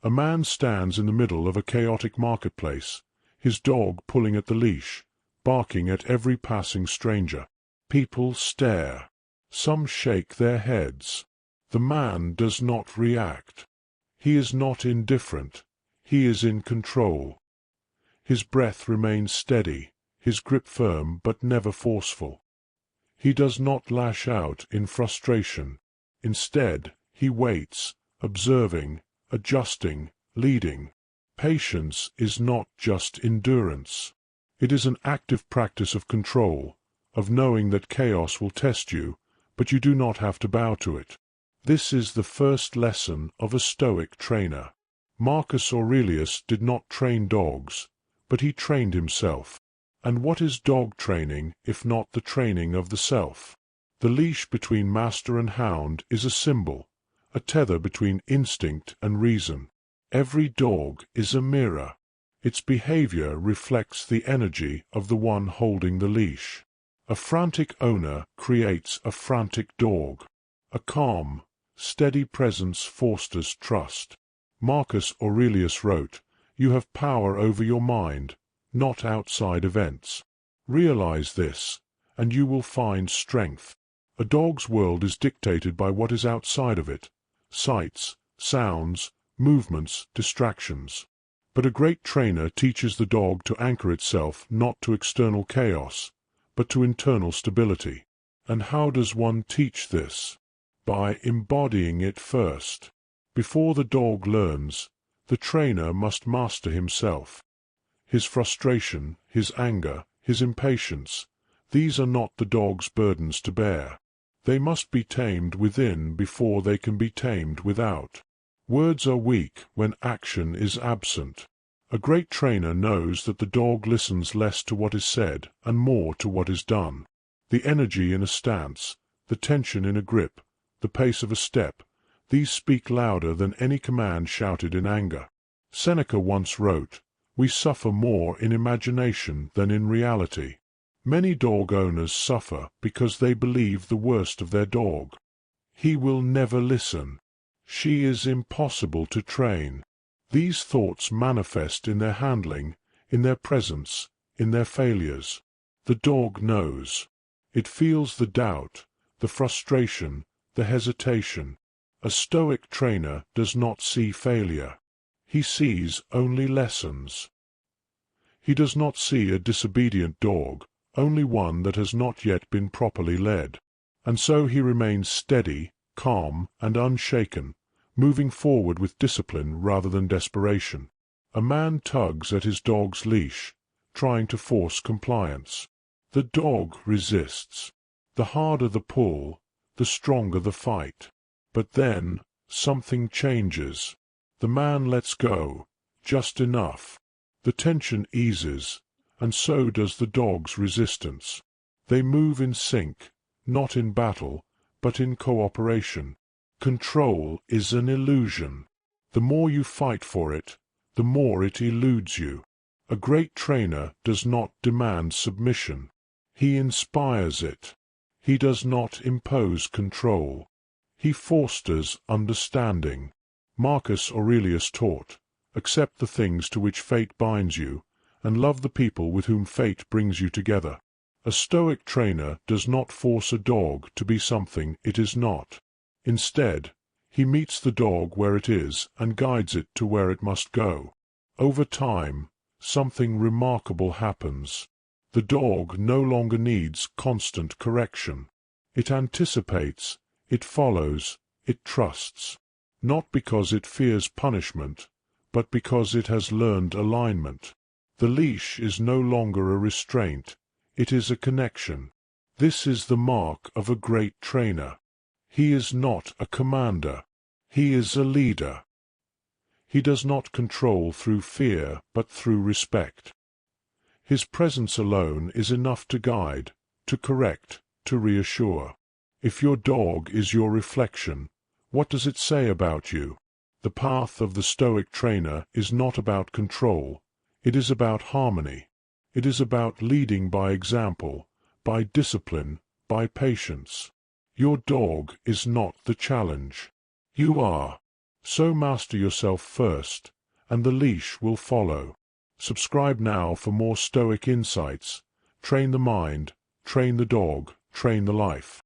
A man stands in the middle of a chaotic marketplace, his dog pulling at the leash, barking at every passing stranger. People stare. Some shake their heads. The man does not react. He is not indifferent. He is in control. His breath remains steady, his grip firm but never forceful. He does not lash out in frustration. Instead, he waits, observing, adjusting, leading. Patience is not just endurance. It is an active practice of control, of knowing that chaos will test you, but you do not have to bow to it. This is the first lesson of a Stoic trainer. Marcus Aurelius did not train dogs, but he trained himself. And what is dog training if not the training of the self? The leash between master and hound is a symbol, a tether between instinct and reason. Every dog is a mirror. Its behavior reflects the energy of the one holding the leash. A frantic owner creates a frantic dog. A calm, steady presence fosters trust. Marcus Aurelius wrote, "You have power over your mind, not outside events. Realize this, and you will find strength." A dog's world is dictated by what is outside of it: sights, sounds, movements, distractions. But a great trainer teaches the dog to anchor itself not to external chaos, but to internal stability. And how does one teach this? By embodying it first. Before the dog learns, the trainer must master himself. His frustration, his anger, his impatience, these are not the dog's burdens to bear. They must be tamed within before they can be tamed without. Words are weak when action is absent. A great trainer knows that the dog listens less to what is said and more to what is done. The energy in a stance, the tension in a grip, the pace of a step, these speak louder than any command shouted in anger. Seneca once wrote, "We suffer more in imagination than in reality." Many dog owners suffer because they believe the worst of their dog. He will never listen. She is impossible to train. These thoughts manifest in their handling, in their presence, in their failures. The dog knows. It feels the doubt, the frustration, the hesitation. A Stoic trainer does not see failure. He sees only lessons. He does not see a disobedient dog, only one that has not yet been properly led. And so he remains steady, calm, and unshaken, moving forward with discipline rather than desperation. A man tugs at his dog's leash, trying to force compliance. The dog resists. The harder the pull, the stronger the fight. But then, something changes. The man lets go, just enough. The tension eases, and so does the dog's resistance. They move in sync, not in battle, but in cooperation. Control is an illusion. The more you fight for it, the more it eludes you. A great trainer does not demand submission. He inspires it. He does not impose control. He fosters understanding. Marcus Aurelius taught, "Accept the things to which fate binds you, and love the people with whom fate brings you together." A Stoic trainer does not force a dog to be something it is not. Instead, he meets the dog where it is and guides it to where it must go. Over time, something remarkable happens. The dog no longer needs constant correction. It anticipates, it follows, it trusts. Not because it fears punishment, but because it has learned alignment. The leash is no longer a restraint, it is a connection. This is the mark of a great trainer. He is not a commander. He is a leader. He does not control through fear, but through respect. His presence alone is enough to guide, to correct, to reassure. If your dog is your reflection, what does it say about you? The path of the Stoic trainer is not about control. It is about harmony. It is about leading by example, by discipline, by patience. Your dog is not the challenge. You are. So master yourself first, and the leash will follow. Subscribe now for more Stoic insights. Train the mind, train the dog, train the life.